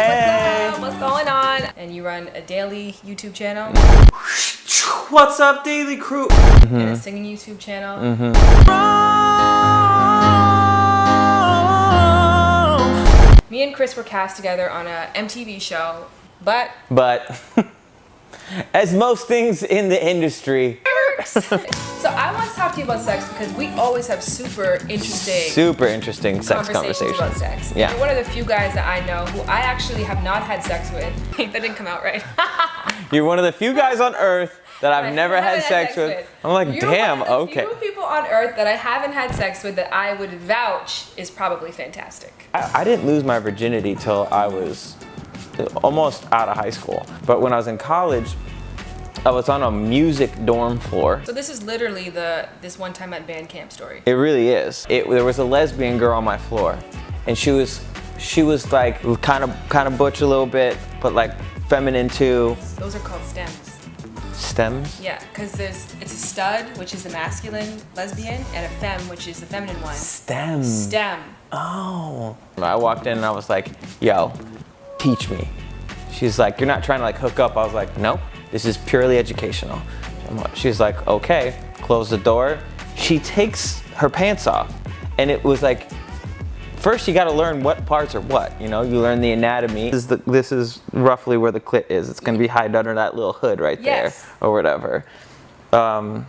Hey. What's up? What's going on? And you run a daily YouTube channel. What's up, Daily Crew? And a singing YouTube channel. Me and Chris were cast together on a MTV show, but as most things in the industry. So I want to talk to you about sex because we always have super interesting sex conversations about sex. Yeah. You're one of the few guys that I know who I actually have not had sex with. That didn't come out right. You're one of the few guys on earth that I've never had sex with. I'm like, damn, okay. Few people on earth that I haven't had sex with that I would vouch is probably fantastic. I didn't lose my virginity till I was almost out of high school. But when I was in college, I was on a music dorm floor. So this is literally this one time at band camp story. It really is. There was a lesbian girl on my floor, and she was like kind of butch a little bit, but like feminine too. Those are called stems. Stems? Yeah, because it's a stud, which is the masculine lesbian, and a femme, which is the feminine one. Stem. Stem. Oh. I walked in and I was like, yo, teach me. She's like, you're not trying to like hook up. I was like, nope. This is purely educational. She's like, okay, close the door. She takes her pants off. And it was like, first you gotta learn what parts are what, you know? You learn the anatomy. This is roughly where the clit is. It's gonna be hidden under that little hood right there, or whatever. And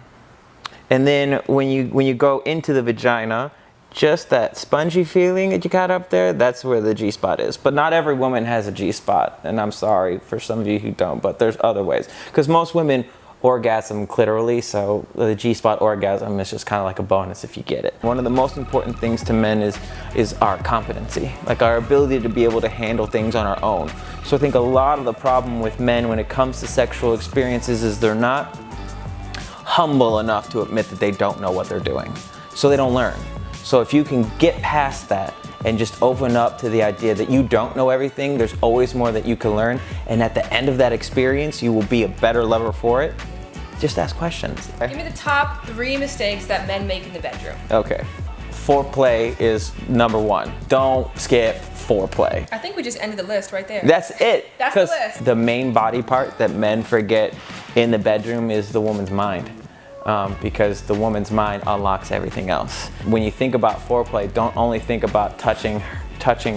then when you go into the vagina, just that spongy feeling that you got up there, that's where the G-spot is. But not every woman has a G-spot, and I'm sorry for some of you who don't, but there's other ways. Because most women orgasm clitorally, so the G-spot orgasm is just kind of like a bonus if you get it. One of the most important things to men is our competency, like our ability to be able to handle things on our own. So I think a lot of the problem with men when it comes to sexual experiences is they're not humble enough to admit that they don't know what they're doing. So they don't learn. So if you can get past that and just open up to the idea that you don't know everything, there's always more that you can learn, and at the end of that experience, you will be a better lover for it, just ask questions. Give me the top 3 mistakes that men make in the bedroom. Okay. Foreplay is number 1. Don't skip foreplay. I think we just ended the list right there. That's it. That's the list. The main body part that men forget in the bedroom is the woman's mind. Because the woman's mind unlocks everything else. When you think about foreplay, don't only think about touching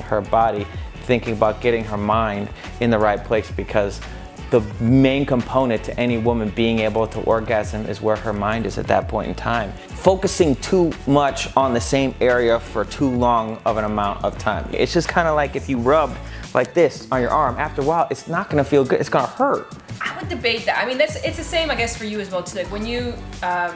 her body, thinking about getting her mind in the right place, because the main component to any woman being able to orgasm is where her mind is at that point in time. Focusing too much on the same area for too long of an amount of time. It's just kind of like if you rubbed like this on your arm, after a while, it's not gonna feel good, it's gonna hurt. I would debate that. I mean, it's the same, I guess, for you as well too. Like when you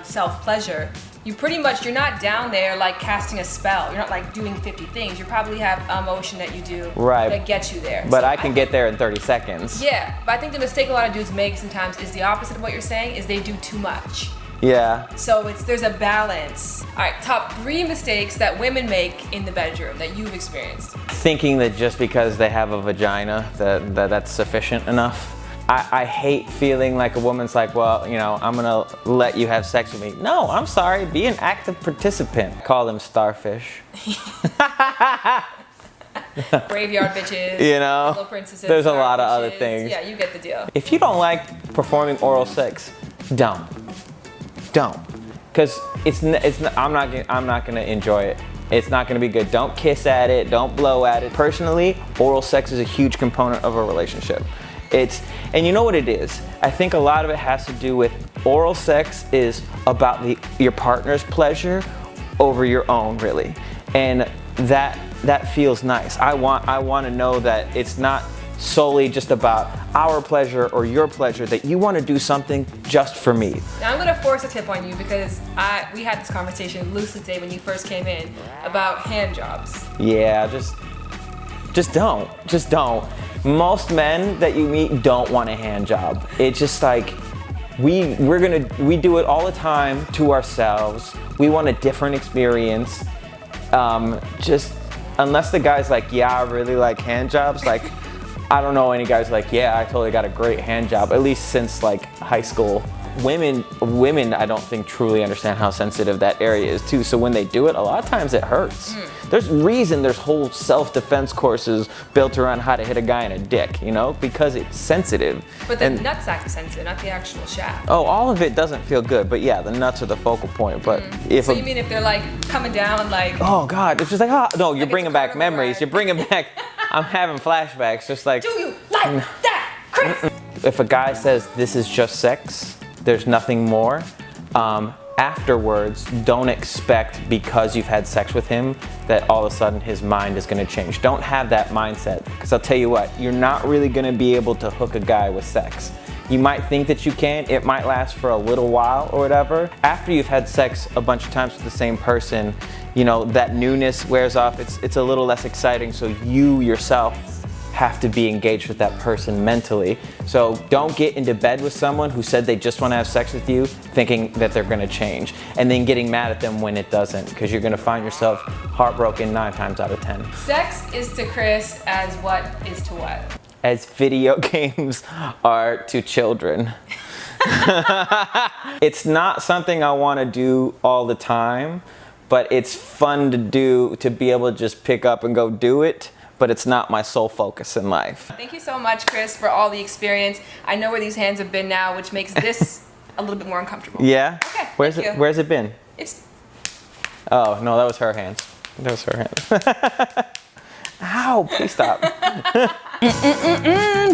self-pleasure, you're not down there like casting a spell. You're not like doing 50 things. You probably have a motion that you do that gets you there. But so I can get there in 30 seconds. Yeah, but I think the mistake a lot of dudes make sometimes is the opposite of what you're saying, is they do too much. Yeah. So there's a balance. All right, top 3 mistakes that women make in the bedroom that you've experienced. Thinking that just because they have a vagina that's sufficient enough. I hate feeling like a woman's like, well, you know, I'm gonna let you have sex with me. No, I'm sorry, be an active participant. Call them starfish. Graveyard bitches. You know, little princesses. There's a lot of other things. Yeah, you get the deal. If you don't like performing oral sex, don't. Because I'm not gonna enjoy it. It's not gonna be good. Don't kiss at it, don't blow at it. Personally, oral sex is a huge component of a relationship. And you know what it is? I think a lot of it has to do with oral sex is about your partner's pleasure over your own, really. And that feels nice. I want to know that it's not solely just about our pleasure or your pleasure, that you want to do something just for me. Now I'm gonna force a tip on you because we had this conversation loosely today when you first came in about hand jobs. Yeah, just don't. Most men that you meet don't want a hand job. It's just like, we do it all the time to ourselves. We want a different experience. Just unless the guy's like, yeah, I really like hand jobs. Like, I don't know any guys like, yeah, I totally got a great hand job, at least since like high school. women I don't think truly understand how sensitive that area is too. So when they do it, a lot of times it hurts. There's whole self-defense courses built around how to hit a guy in a dick, you know, because it's sensitive. But the nutsack is sensitive, not the actual shaft. Oh, all of it doesn't feel good, but yeah, the nuts are the focal point. But So you mean if they're like coming down like... Oh God, it's just like, oh, no, you're it's bringing back carnival memories. ride. You're bringing back, I'm having flashbacks, just like... Do you like that, Chris? If a guy says this is just sex, there's nothing more, afterwards, don't expect because you've had sex with him that all of a sudden his mind is gonna change. Don't have that mindset, because I'll tell you what, you're not really gonna be able to hook a guy with sex. You might think that you can, it might last for a little while or whatever. After you've had sex a bunch of times with the same person, you know, that newness wears off, it's a little less exciting, so you yourself have to be engaged with that person mentally. So don't get into bed with someone who said they just want to have sex with you thinking that they're going to change and then getting mad at them when it doesn't, because you're going to find yourself heartbroken 9 times out of 10. Sex is to Chris as what is to what? As video games are to children. It's not something I want to do all the time, but it's fun to do, to be able to just pick up and go do it. But it's not my sole focus in life. Thank you so much, Chris, for all the experience. I know where these hands have been now, which makes this a little bit more uncomfortable. Yeah? Okay, Where's thank it? you. Where's it been? It's... Oh, no, that was her hands. That was her hands. Ow, please stop.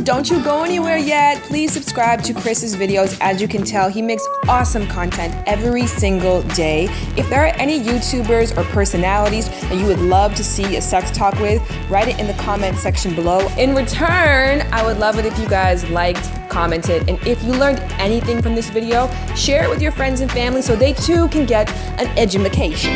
Don't you go anywhere yet. Please subscribe to Chris's videos. As you can tell, he makes awesome content every single day. If there are any YouTubers or personalities that you would love to see a sex talk with, write it in the comment section below. In return, I would love it if you guys liked, commented, and if you learned anything from this video, share it with your friends and family so they too can get an edumacation.